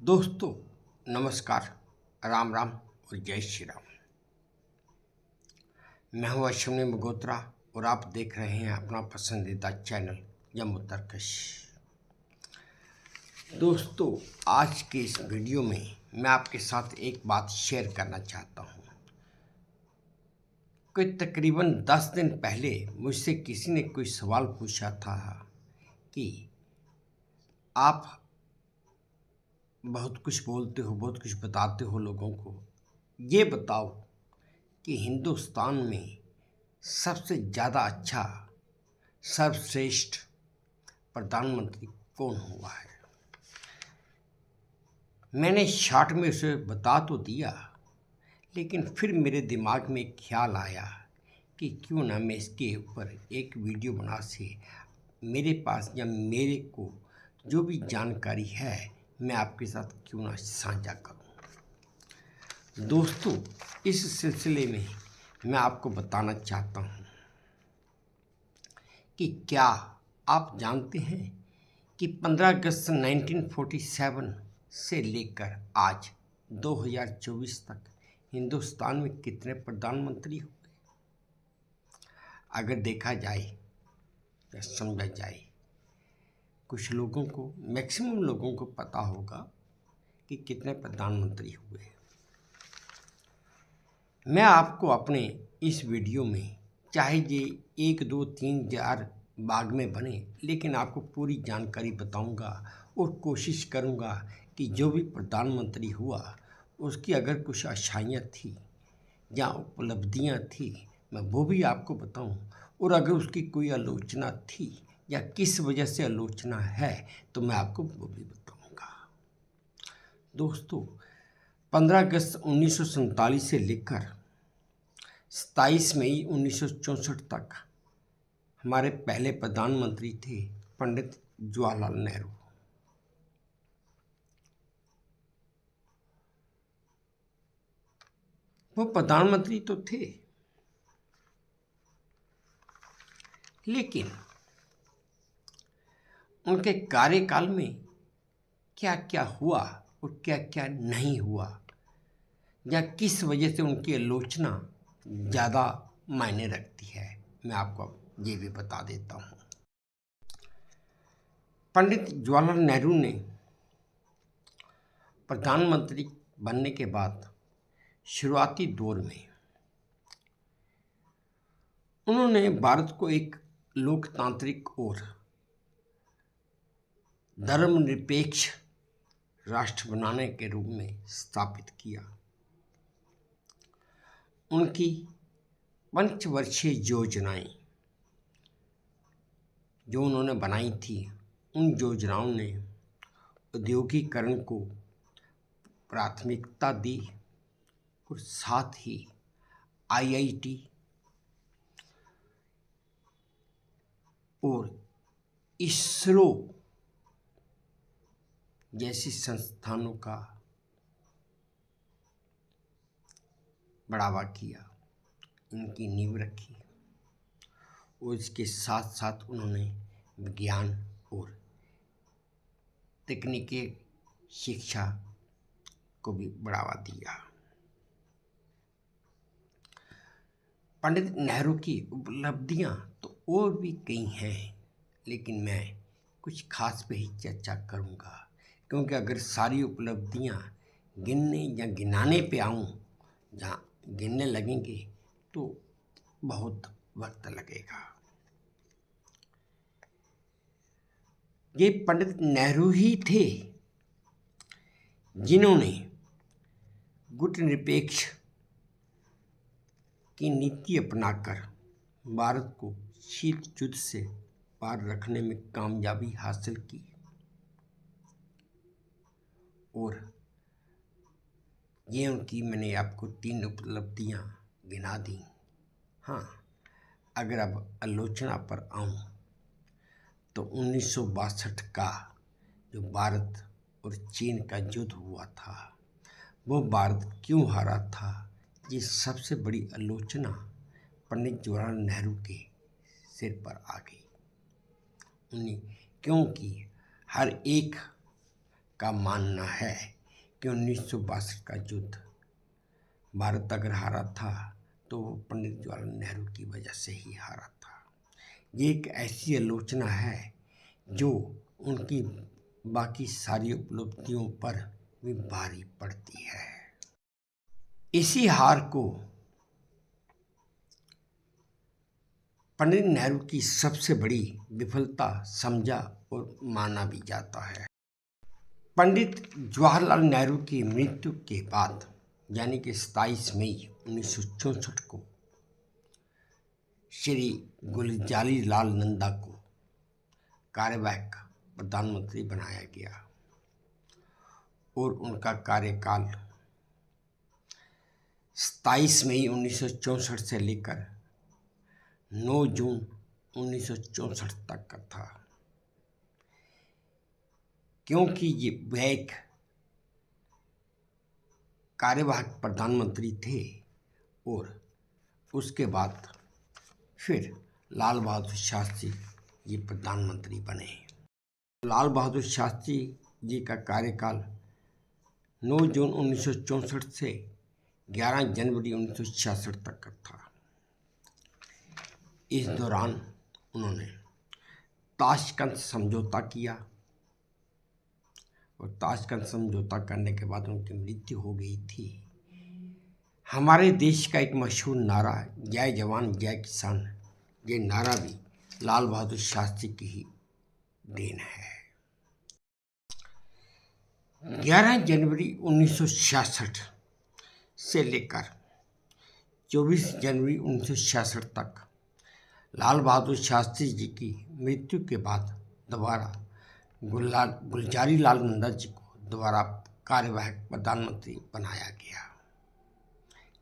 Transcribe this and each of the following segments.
दोस्तों नमस्कार, राम राम और जय श्री राम। मैं हूं अश्विनी मगोत्रा और आप देख रहे हैं अपना पसंदीदा चैनल जम्मू तरकश। दोस्तों आज के इस वीडियो में मैं आपके साथ एक बात शेयर करना चाहता हूं। कोई तकरीबन 10 दिन पहले मुझसे किसी ने कोई सवाल पूछा था कि आप बहुत कुछ बोलते हो, बहुत कुछ बताते हो लोगों को, ये बताओ कि हिंदुस्तान में सबसे ज़्यादा अच्छा सर्वश्रेष्ठ प्रधानमंत्री कौन हुआ है। मैंने शॉर्ट में उसे बता तो दिया, लेकिन फिर मेरे दिमाग में एक ख्याल आया कि क्यों ना मैं इसके ऊपर एक वीडियो बना से मेरे पास या मेरे को जो भी जानकारी है मैं आपके साथ क्यों ना साझा करूं। दोस्तों इस सिलसिले में मैं आपको बताना चाहता हूं कि क्या आप जानते हैं कि 15 अगस्त 1947 से लेकर आज 2024 तक हिंदुस्तान में कितने प्रधानमंत्री हुए। अगर देखा जाए या समझा जाए, कुछ लोगों को, मैक्सिमम लोगों को पता होगा कि कितने प्रधानमंत्री हुए। मैं आपको अपने इस वीडियो में चाहे ये 1, 2, 3, 4 भाग में बने, लेकिन आपको पूरी जानकारी बताऊंगा और कोशिश करूंगा कि जो भी प्रधानमंत्री हुआ उसकी अगर कुछ अच्छाइयाँ थी या उपलब्धियाँ थी मैं वो भी आपको बताऊं, और अगर उसकी कोई आलोचना थी या किस वजह से आलोचना है तो मैं आपको वो भी बताऊंगा। दोस्तों 15 अगस्त 1947 से लेकर 27 मई 1964 तक हमारे पहले प्रधानमंत्री थे पंडित जवाहरलाल नेहरू। वो प्रधानमंत्री तो थे, लेकिन उनके कार्यकाल में क्या क्या हुआ और क्या क्या नहीं हुआ या किस वजह से उनकी आलोचना ज़्यादा मायने रखती है, मैं आपको ये भी बता देता हूँ। पंडित जवाहरलाल नेहरू ने प्रधानमंत्री बनने के बाद शुरुआती दौर में उन्होंने भारत को एक लोकतांत्रिक और धर्मनिरपेक्ष राष्ट्र बनाने के रूप में स्थापित किया। उनकी पंचवर्षीय योजनाएं जो उन्होंने बनाई थी, उन योजनाओं ने औद्योगिकरण को प्राथमिकता दी और साथ ही आईआईटी और इसरो जैसी संस्थानों का बढ़ावा किया, इनकी नींव रखी और इसके साथ साथ उन्होंने विज्ञान और तकनीकी शिक्षा को भी बढ़ावा दिया। पंडित नेहरू की उपलब्धियां तो और भी कई हैं, लेकिन मैं कुछ खास पे ही चर्चा करूंगा, क्योंकि अगर सारी उपलब्धियां गिनने या गिनाने पे आऊं, जहाँ गिनने लगेंगे तो बहुत वक्त लगेगा। ये पंडित नेहरू ही थे जिन्होंने गुटनिरपेक्ष की नीति अपनाकर भारत को शीत युद्ध से पार रखने में कामयाबी हासिल की। और ये उनकी मैंने आपको 3 उपलब्धियां गिना दी। हाँ, अगर अब आलोचना पर आऊं तो 1962 का जो भारत और चीन का युद्ध हुआ था, वो भारत क्यों हारा था, ये सबसे बड़ी आलोचना पंडित जवाहरलाल नेहरू के सिर पर आ गई। क्योंकि हर एक का मानना है कि 1962 का युद्ध भारत अगर हारा था तो वो पंडित जवाहरलाल नेहरू की वजह से ही हारा था। ये एक ऐसी आलोचना है जो उनकी बाकी सारी उपलब्धियों पर भी भारी पड़ती है। इसी हार को पंडित नेहरू की सबसे बड़ी विफलता समझा और माना भी जाता है। पंडित जवाहरलाल नेहरू की मृत्यु के बाद यानी कि 27 मई 1964 को श्री गुलजारी लाल नंदा को कार्यवाहक प्रधानमंत्री बनाया गया और उनका कार्यकाल 27 मई 1964 से लेकर 9 जून 1964 तक का था, क्योंकि ये वह एक कार्यवाहक प्रधानमंत्री थे और उसके बाद फिर लाल बहादुर शास्त्री ये प्रधानमंत्री बने। लाल बहादुर शास्त्री जी का कार्यकाल 9 जून 1964 से 11 जनवरी 1966 तक का था। इस दौरान उन्होंने ताशकंद समझौता किया और ताशकंद समझौता करने के बाद उनकी मृत्यु हो गई थी। हमारे देश का एक मशहूर नारा जय जवान जय किसान, ये नारा भी लाल बहादुर शास्त्री की ही देन है। 11 जनवरी 1966 से लेकर 24 जनवरी 1966 तक लाल बहादुर शास्त्री जी की मृत्यु के बाद दोबारा गुलजारी लाल नंदा जी को दोबारा कार्यवाहक प्रधानमंत्री बनाया गया।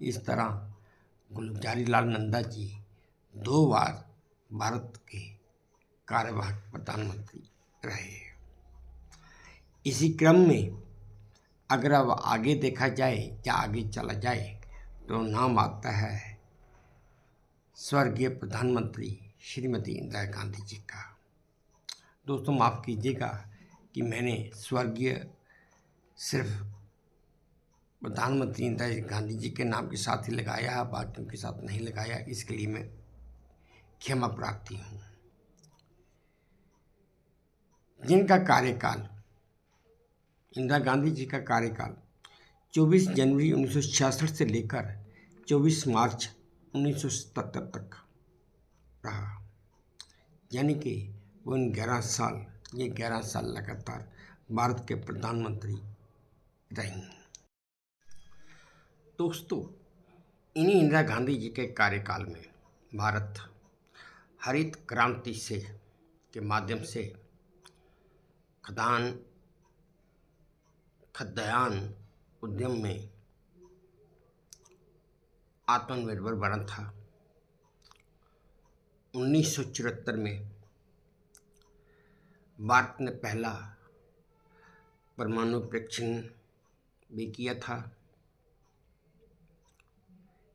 इस तरह गुलजारी लाल नंदा जी 2 बार भारत के कार्यवाहक प्रधानमंत्री रहे। इसी क्रम में अगर अब आगे देखा जाए या आगे चला जाए तो नाम आता है स्वर्गीय प्रधानमंत्री श्रीमती इंदिरा गांधी जी का। दोस्तों माफ़ कीजिएगा कि मैंने स्वर्गीय सिर्फ प्रधानमंत्री इंदिरा गांधी जी के नाम के साथ ही लगाया है, बाकियों के साथ नहीं लगाया, इसके लिए मैं क्षमा प्रार्थी हूँ। जिनका कार्यकाल इंदिरा गांधी जी का कार्यकाल 24 जनवरी 1966 से लेकर 24 मार्च 1977 तक रहा, यानी कि वो 11 साल लगातार भारत के प्रधानमंत्री रहीं। दोस्तों इन्हीं इंदिरा गांधी जी के कार्यकाल में भारत हरित क्रांति के माध्यम से खाद्यान्न उद्यम में आत्मनिर्भर बना था। 1974 में भारत ने पहला परमाणु परीक्षण भी किया था,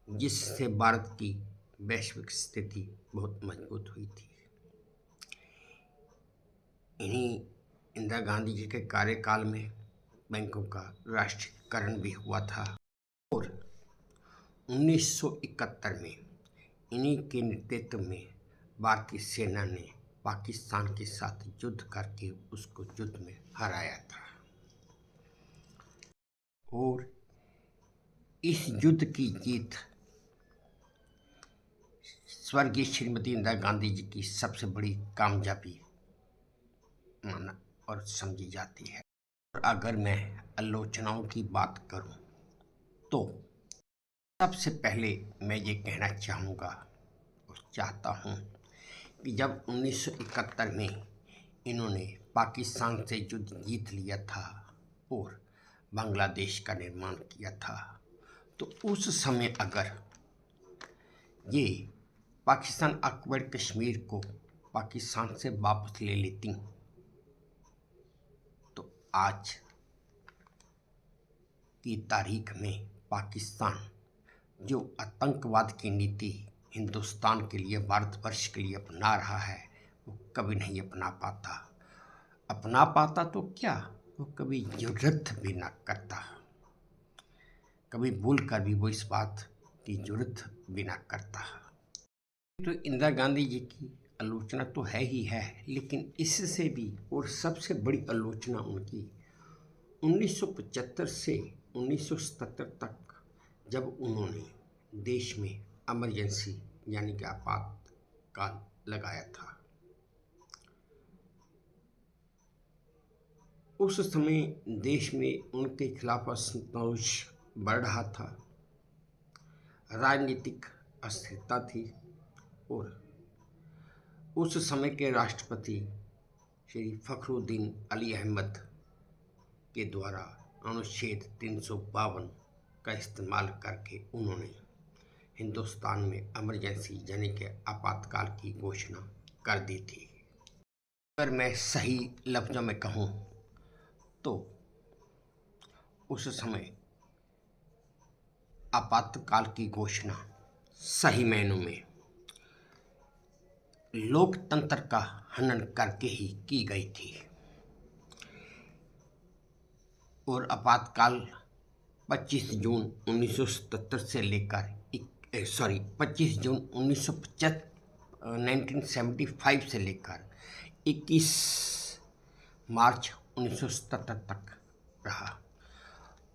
जिससे भारत की वैश्विक स्थिति बहुत मजबूत हुई थी। इन्हीं इंदिरा गांधी जी के कार्यकाल में बैंकों का राष्ट्रीयकरण भी हुआ था और 1971 में इन्हीं के नेतृत्व में भारतीय सेना ने पाकिस्तान के साथ युद्ध करके उसको युद्ध में हराया था। और इस युद्ध की जीत स्वर्गीय श्रीमती इंदिरा गांधी जी की सबसे बड़ी कामयाबी माना और समझी जाती है। और अगर मैं आलोचनाओं की बात करूं तो सबसे पहले मैं ये कहना चाहूँगा और चाहता हूँ कि जब 1971 में इन्होंने पाकिस्तान से युद्ध जीत लिया था और बांग्लादेश का निर्माण किया था, तो उस समय अगर ये पाकिस्तान अकबर कश्मीर को पाकिस्तान से वापस ले लेती तो आज की तारीख में पाकिस्तान जो आतंकवाद की नीति हिंदुस्तान के लिए, भारतवर्ष के लिए अपना रहा है, वो कभी नहीं अपना पाता तो क्या वो कभी जरूरत भी ना करता, कभी भूल कर भी वो इस बात की जरूरत भी ना करता। तो इंदिरा गांधी जी की आलोचना तो है ही है, लेकिन इससे भी और सबसे बड़ी आलोचना उनकी 1975 से 1977 तक, जब उन्होंने देश में इमरजेंसी यानी कि आपातकाल लगाया था। उस समय देश में उनके खिलाफ असंतोष बढ़ रहा था, राजनीतिक अस्थिरता थी और उस समय के राष्ट्रपति श्री फखरुद्दीन अली अहमद के द्वारा अनुच्छेद 352 का इस्तेमाल करके उन्होंने हिंदुस्तान में इमरजेंसी यानी कि आपातकाल की घोषणा कर दी थी। अगर मैं सही लफ्ज़ों में कहूँ तो उस समय आपातकाल की घोषणा सही मायनों में लोकतंत्र का हनन करके ही की गई थी और आपातकाल 25 जून 1977 से लेकर 25 जून 1975 से लेकर 21 मार्च 1977 तक रहा।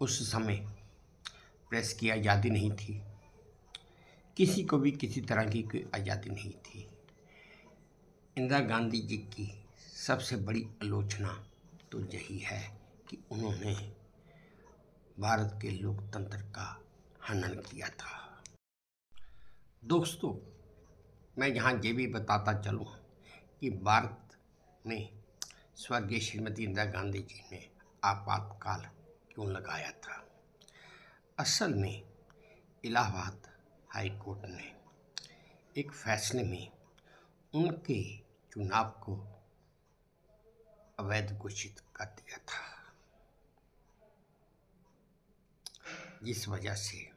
उस समय प्रेस की आज़ादी नहीं थी, किसी को भी किसी तरह की कोई आज़ादी नहीं थी। इंदिरा गांधी जी की सबसे बड़ी आलोचना तो यही है कि उन्होंने भारत के लोकतंत्र का हनन किया था। दोस्तों, मैं यहाँ ये भी बताता चलूँ कि भारत में स्वर्गीय श्रीमती इंदिरा गांधी जी ने आपातकाल क्यों लगाया था। असल में इलाहाबाद हाई कोर्ट ने एक फैसले में उनके चुनाव को अवैध घोषित कर दिया था, जिस वजह से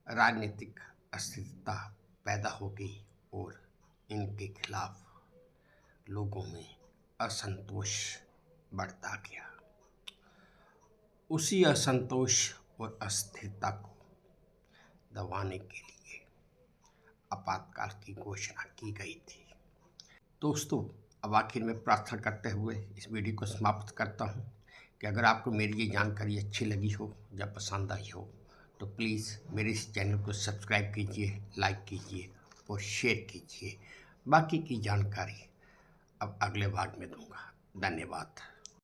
राजनीतिक अस्थिरता पैदा हो गई और इनके खिलाफ लोगों में असंतोष बढ़ता गया। उसी असंतोष और अस्थिरता को दबाने के लिए आपातकाल की घोषणा की गई थी। दोस्तों, अब आखिर में प्रार्थना करते हुए इस वीडियो को समाप्त करता हूँ कि अगर आपको मेरी ये जानकारी अच्छी लगी हो या पसंद आई हो तो प्लीज़ मेरे इस चैनल को सब्सक्राइब कीजिए, लाइक कीजिए और शेयर कीजिए। बाकी की जानकारी अब अगले भाग में दूंगा। धन्यवाद।